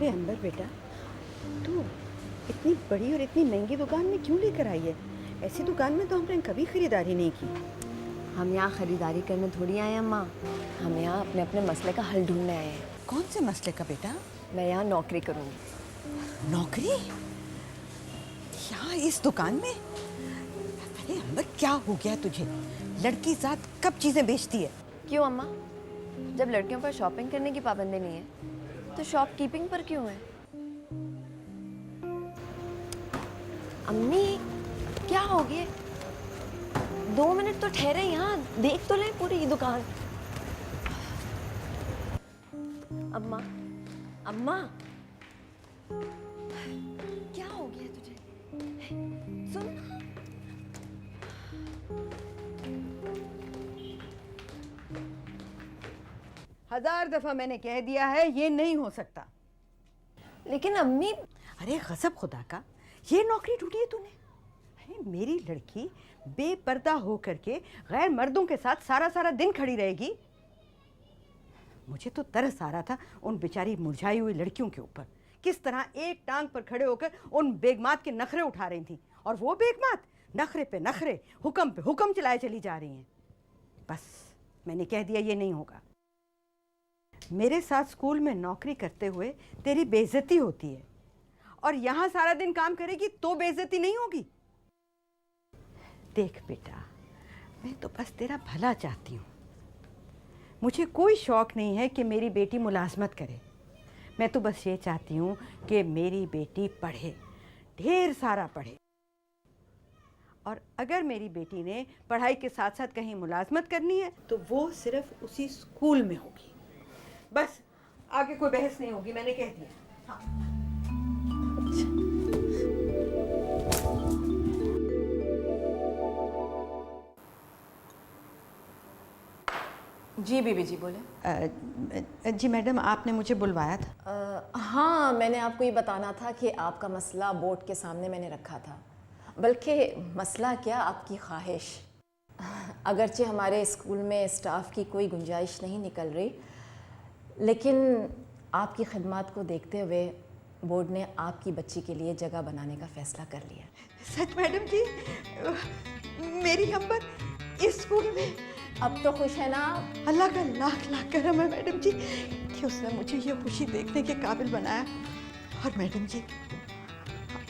अंबर बेटा, तू इतनी बड़ी और इतनी महंगी दुकान में क्यों लेकर आई है? ऐसी दुकान में तो हमने कभी खरीदारी नहीं की। हम यहाँ खरीदारी करने थोड़ी आए हैं अम्मा, हम यहाँ अपने अपने मसले का हल ढूंढने आए हैं। कौन से मसले का बेटा? मैं यहाँ नौकरी करूँगी। नौकरी? यहाँ इस दुकान में? अरे अंबर, क्या हो गया तुझे? लड़की जात कब चीजें बेचती है? क्यों अम्मा? जब लड़कियों पर शॉपिंग करने की पाबंदी नहीं है तो शॉपकीपिंग पर क्यों है? अम्मी, क्या हो गया? 2 मिनट तो ठहरे, यहाँ देख तो लें पूरी दुकान। अम्मा, अम्मा, क्या हो गया तुझे? सुन, 1000 दफा मैंने कह दिया है, ये नहीं हो सकता। लेकिन अम्मी। अरे गजब खुदा का, ये नौकरी ढूंढी है तूने? अरे मेरी लड़की बेपर्दा हो करके गैर मर्दों के साथ सारा सारा दिन खड़ी रहेगी? मुझे तो तरस आ रहा था उन बेचारी मुरझाई हुई लड़कियों के ऊपर, किस तरह एक टांग पर खड़े होकर उन बेगमात के नखरे उठा रही थी, और वो बेगमात नखरे पे नखरे, हुक्म पे हुक्म चलाए चली जा रही हैं। बस मैंने कह दिया, ये नहीं होगा। मेरे साथ स्कूल में नौकरी करते हुए तेरी बेइज्जती होती है, और यहाँ सारा दिन काम करेगी तो बेइज्जती नहीं होगी? देख बेटा, मैं तो बस तेरा भला चाहती हूँ। मुझे कोई शौक नहीं है कि मेरी बेटी मुलाजमत करे। मैं तो बस ये चाहती हूँ कि मेरी बेटी पढ़े, ढेर सारा पढ़े। और अगर मेरी बेटी ने पढ़ाई के साथ साथ कहीं मुलाजमत करनी है तो वो सिर्फ उसी स्कूल में होगी। बस आगे कोई बहस नहीं होगी, मैंने कह दिया। हाँ। जी बीबी जी, बोले। जी मैडम, आपने मुझे बुलवाया था? हाँ, मैंने आपको ये बताना था कि आपका मसला बोर्ड के सामने मैंने रखा था, बल्कि मसला क्या, आपकी ख्वाहिश। अगरचे हमारे स्कूल में स्टाफ की कोई गुंजाइश नहीं निकल रही, लेकिन आपकी खिदमत को देखते हुए बोर्ड ने आपकी बच्ची के लिए जगह बनाने का फ़ैसला कर लिया। सच मैडम जी, मेरी अंबर इस स्कूल में। अब तो खुश है ना? अल्लाह का लाख लाख करम है मैडम जी कि उसने मुझे ये खुशी देखने के काबिल बनाया। और मैडम जी,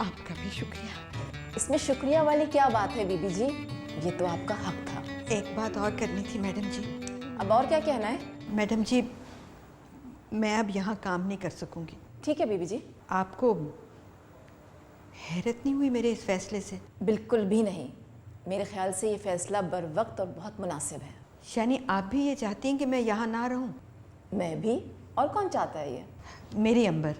आपका भी शुक्रिया। इसमें शुक्रिया वाली क्या बात है बीबी जी, ये तो आपका हक था। एक बात और करनी थी मैडम जी। अब और क्या कहना है? मैडम जी, मैं अब यहाँ काम नहीं कर सकूँगी। ठीक है बीबी जी। आपको हैरत नहीं हुई मेरे इस फैसले से? बिल्कुल भी नहीं, मेरे ख्याल से ये फ़ैसला बर वक्त और बहुत मुनासिब है। यानी आप भी ये चाहती हैं कि मैं यहाँ ना रहूँ? मैं भी, और कौन चाहता है ये? मेरी अंबर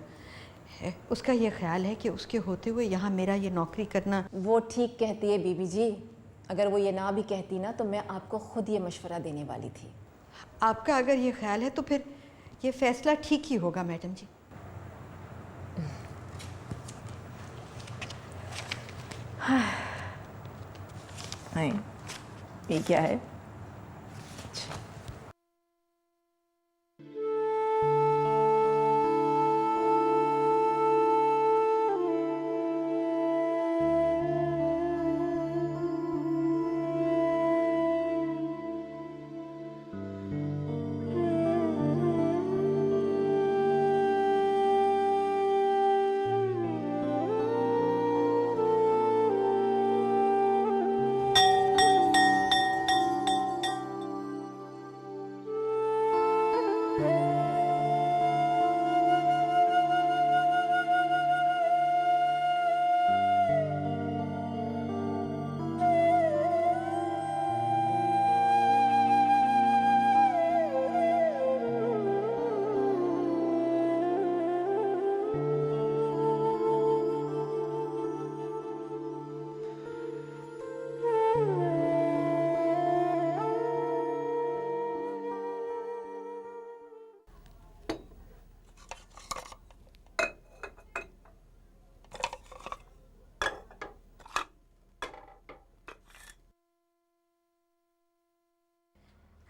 है, उसका ये ख्याल है कि उसके होते हुए यहाँ मेरा ये नौकरी करना। वो ठीक कहती है बीबी जी, अगर वो ये ना भी कहती ना तो मैं आपको खुद ये मशवरा देने वाली थी। आपका अगर ये ख्याल है तो फिर ये फैसला ठीक ही होगा मैडम जी। हाय, ये क्या है?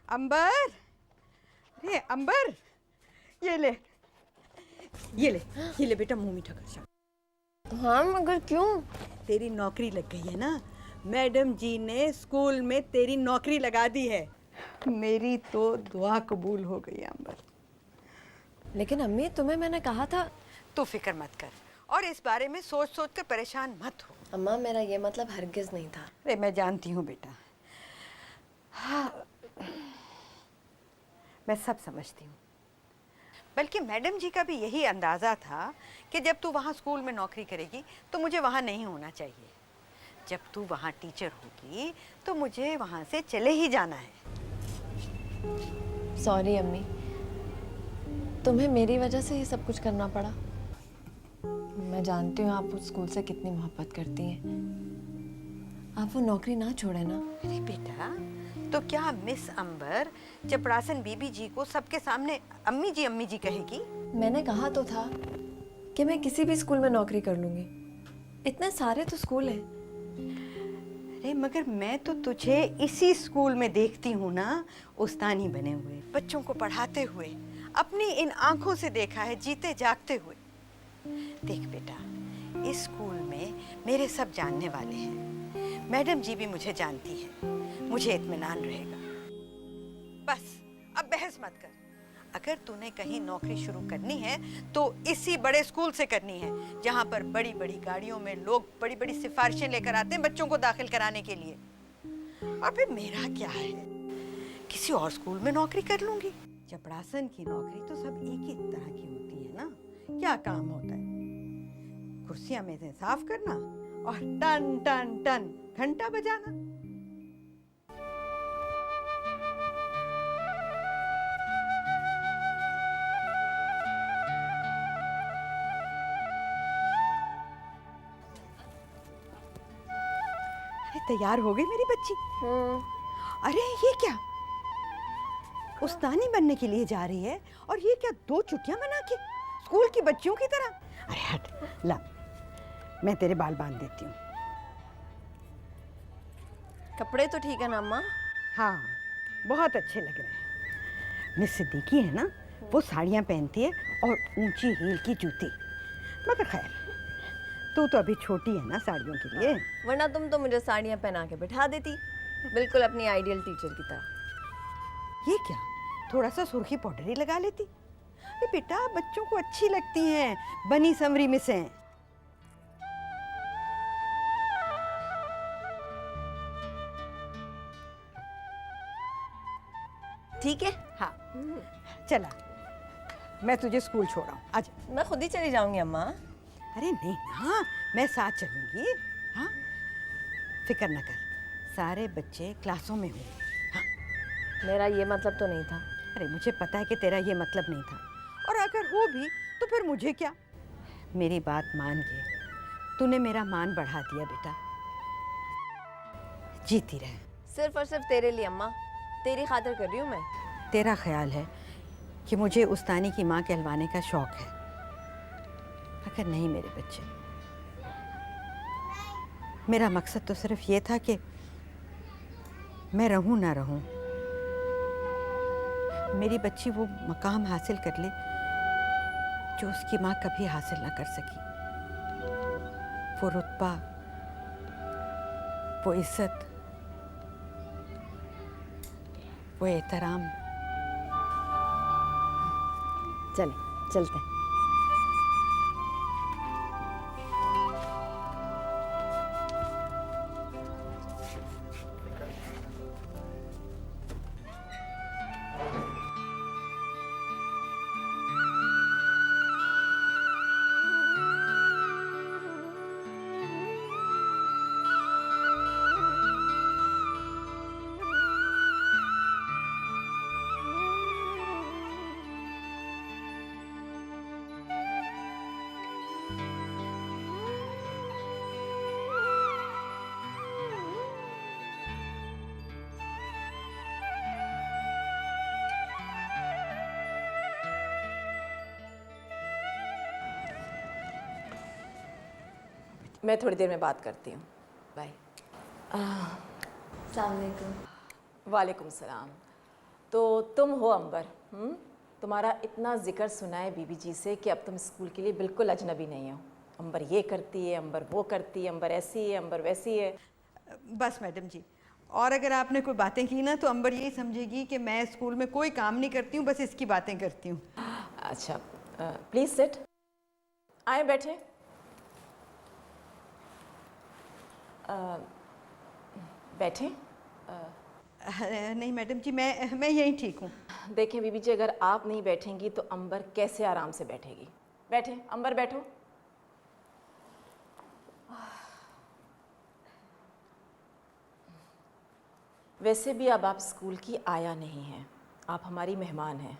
अंबर, अरे अंबर, ये ले बेटा, मुंह मीठा कर। हाँ मगर क्यों? तेरी नौकरी लग गई है ना, मैडम जी ने स्कूल में तेरी नौकरी लगा दी है। मेरी तो दुआ कबूल हो गई अंबर। लेकिन अम्मी, तुम्हें मैंने कहा था। तू फिक्र मत कर और इस बारे में सोच सोच कर परेशान मत हो। अम्मा, मेरा ये मतलब हरगिज नहीं था। अरे मैं जानती हूँ बेटा, हाँ मैं सब समझती हूँ। बल्कि मैडम जी का भी यही अंदाज़ा था कि जब तू वहाँ स्कूल में नौकरी करेगी तो मुझे वहाँ नहीं होना चाहिए। जब तू वहाँ टीचर होगी तो मुझे वहाँ से चले ही जाना है। सॉरी अम्मी, तुम्हें मेरी वजह से ये सब कुछ करना पड़ा। मैं जानती हूँ आप उस स्कूल से कितनी मोहब्बत करती हैं। आप वो नौकरी ना छोड़े ना। अरे बेटा, तो क्या मिस अंबर चपड़ासन बीबी जी को सबके सामने अम्मी जी कहेगी? मैंने कहा तो था कि मैं किसी भी स्कूल में नौकरी कर लूँगी। इतने सारे तो स्कूल हैं। अरे मगर मैं तो तुझे इसी स्कूल में देखती हूँ ना, उस्तानी बने हुए, बच्चों को पढ़ाते हुए, अपनी इन आंखों से देखा है जीते जागते हुए। देख बेटा, इस स्कूल में मेरे सब जानने वाले हैं, मैडम जी भी मुझे जानती है, मुझे इत्मीनान रहेगा। बस अब बहस मत कर। अगर तूने कहीं नौकरी शुरू करनी है तो इसी बड़े स्कूल से करनी है, जहाँ पर बड़ी बड़ी गाड़ियों में लोग बड़ी बड़ी सिफारिशें लेकर आते हैं बच्चों को दाखिल कराने के लिए। और फिर मेरा क्या है, किसी और स्कूल में नौकरी कर लूंगी। चपड़ासन की नौकरी तो सब एक ही तरह की होती है ना। क्या काम होता है, कुर्सियां मेजें साफ करना और टन टन टन घंटा बजाना। तैयार हो गई मेरी बच्ची? अरे ये क्या, उस्तानी बनने के लिए जा रही है और ये क्या 2 चुटियां बना के स्कूल की बच्चियों की तरह? अरे हट, ला मैं तेरे बाल बांध देती हूँ। कपड़े तो ठीक है ना अम्मा? हाँ, बहुत अच्छे लग रहे हैं। मिस सिद्दीकी है ना, वो साड़ियाँ पहनती है और ऊंची हील की जूती। मगर खैर, तू तो अभी छोटी है ना साड़ियों के लिए। वरना तुम तो मुझे साड़ियाँ पहना के बिठा देती, बिल्कुल अपनी आइडियल टीचर की तरह। ये क्या, थोड़ा सा सुर्खी पाउडर ही लगा लेती। अरे बेटा, बच्चों को अच्छी लगती हैं बनी संवरी मिसें। ठीक है। हाँ, चला, मैं तुझे स्कूल छोड़ाऊँ। आजा। मैं खुद ही चली जाऊंगी अम्मा। अरे नहीं ना, मैं साथ चलूंगी। हाँ, फिक्र न कर, सारे बच्चे क्लासों में होंगे। हाँ, मेरा ये मतलब तो नहीं था। अरे मुझे पता है कि तेरा ये मतलब नहीं था, और अगर हो भी तो फिर मुझे क्या। मेरी बात मान के, तूने मेरा मान बढ़ा दिया बेटा। जीती रहे। सिर्फ और सिर्फ तेरे लिए अम्मा, तेरी खातिर कर रही हूँ मैं। तेरा ख्याल है कि मुझे उस्तानी की माँ कहलवाने का शौक है, मगर नहीं मेरे बच्चे। मेरा मकसद तो सिर्फ ये था कि मैं रहूं ना रहूं, मेरी बच्ची वो मकाम हासिल कर ले जो उसकी माँ कभी हासिल ना कर सकी। वो रुतबा, वो इज्जत, वो एहतराम। चलते। मैं थोड़ी देर में बात करती हूँ। बाय। वालेकुम सलाम। तो तुम हो अंबर? तुम्हारा इतना जिक्र सुना है बीबी जी से कि अब तुम स्कूल के लिए बिल्कुल अजनबी नहीं हो। अंबर ये करती है, अंबर वो करती है, अंबर ऐसी है, अंबर वैसी है। बस मैडम जी, और अगर आपने कोई बातें की ना तो अंबर यही समझेगी कि मैं स्कूल में कोई काम नहीं करती हूँ, बस इसकी बातें करती हूँ। अच्छा, प्लीज़ सिट। आए बैठे। बैठे। नहीं मैडम जी, मैं यहीं ठीक हूँ। देखें बीबी जी, अगर आप नहीं बैठेंगी तो अंबर कैसे आराम से बैठेगी। बैठे अंबर, बैठो। वैसे भी अब आप स्कूल की आया नहीं हैं, आप हमारी मेहमान हैं,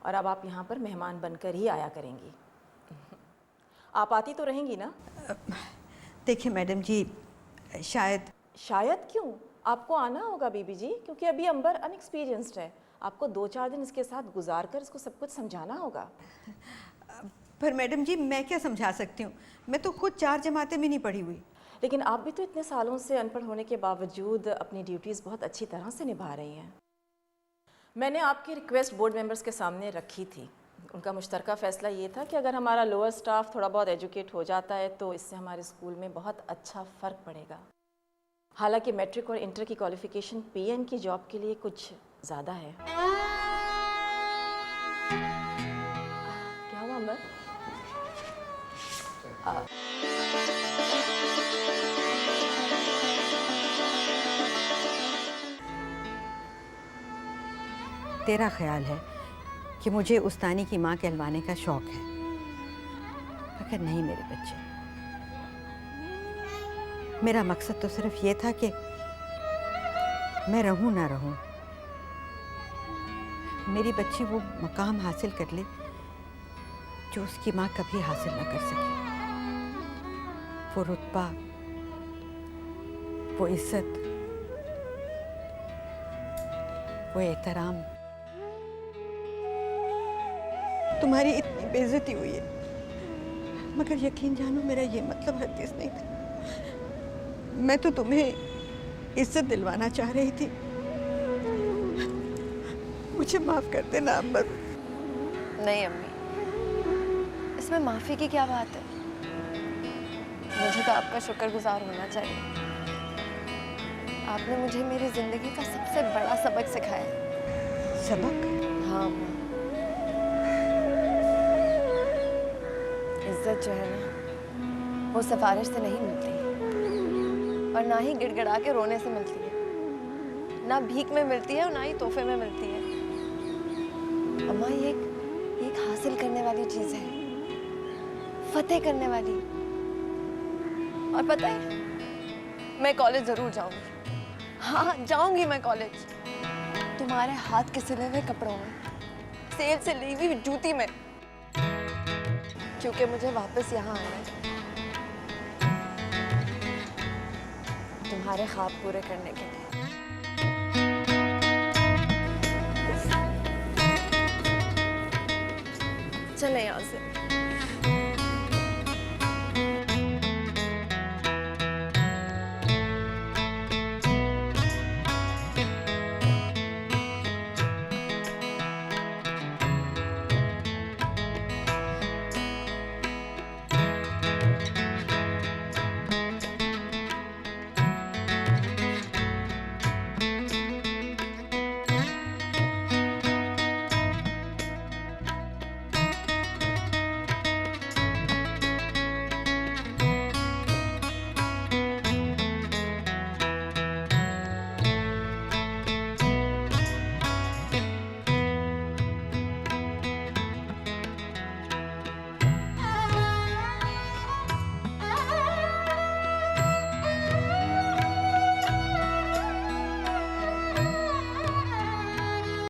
और अब आप यहाँ पर मेहमान बनकर ही आया करेंगी। आप आती तो रहेंगी ना? देखिए मैडम जी, शायद क्यों? आपको आना होगा बीबी जी, क्योंकि अभी अंबर अनएक्सपीरियंस्ड है। आपको 2-4 दिन इसके साथ गुजार कर इसको सब कुछ समझाना होगा। पर मैडम जी, मैं क्या समझा सकती हूँ, मैं तो खुद 4 जमातें भी नहीं पढ़ी हुई। लेकिन आप भी तो इतने सालों से अनपढ़ होने के बावजूद अपनी ड्यूटीज़ बहुत अच्छी तरह से निभा रही हैं। मैंने आपकी रिक्वेस्ट बोर्ड मेंबर्स के सामने रखी थी। उनका मुश्तरका फ़ैसला ये था कि अगर हमारा लोअर स्टाफ थोड़ा बहुत एजुकेट हो जाता है तो इससे हमारे स्कूल में बहुत अच्छा फ़र्क पड़ेगा। हालांकि मैट्रिक और इंटर की क्वालिफ़िकेशन पीएन की जॉब के लिए कुछ ज़्यादा है। क्या हुआ अंबर? तेरा ख्याल है कि मुझे उस्तानी की माँ कहलवाने का शौक है, मगर नहीं मेरे बच्चे। मेरा मकसद तो सिर्फ ये था कि मैं रहूं ना रहूं, मेरी बच्ची वो मकाम हासिल कर ले जो उसकी माँ कभी हासिल ना कर सकी। वो रुतबा, वो इज्जत, वो एहतराम। तुम्हारी इतनी बेइज्जती हुई है, मगर यकीन जानो मेरा ये मतलब हरगिज़ नहीं था। मैं तो तुम्हें इज्जत दिलवाना चाह रही थी। मुझे माफ कर देना अम्बर। नहीं अम्मी, इसमें माफ़ी की क्या बात है? मुझे तो आपका शुक्रगुजार होना चाहिए। आपने मुझे मेरी ज़िंदगी का सबसे बड़ा सबक सिखाया। सबक? हाँ अम्मा। इज्जत जो है ना, वो सिफारिश से नहीं मिलती और ना ही गिड़गिड़ा के रोने से मिलती है, ना भीख में मिलती है और ना ही तोहफे में मिलती है। अम्मा ये एक हासिल करने वाली चीज़ है, फतेह करने वाली। और पता है, मैं कॉलेज ज़रूर जाऊंगी। हाँ जाऊंगी मैं कॉलेज, तुम्हारे हाथ के सिले हुए कपड़ों में, सेल से ली हुई जूती में, क्योंकि मुझे वापस यहाँ आना है तुम्हारे ख्वाब पूरे करने के लिए। चले यहाँ से।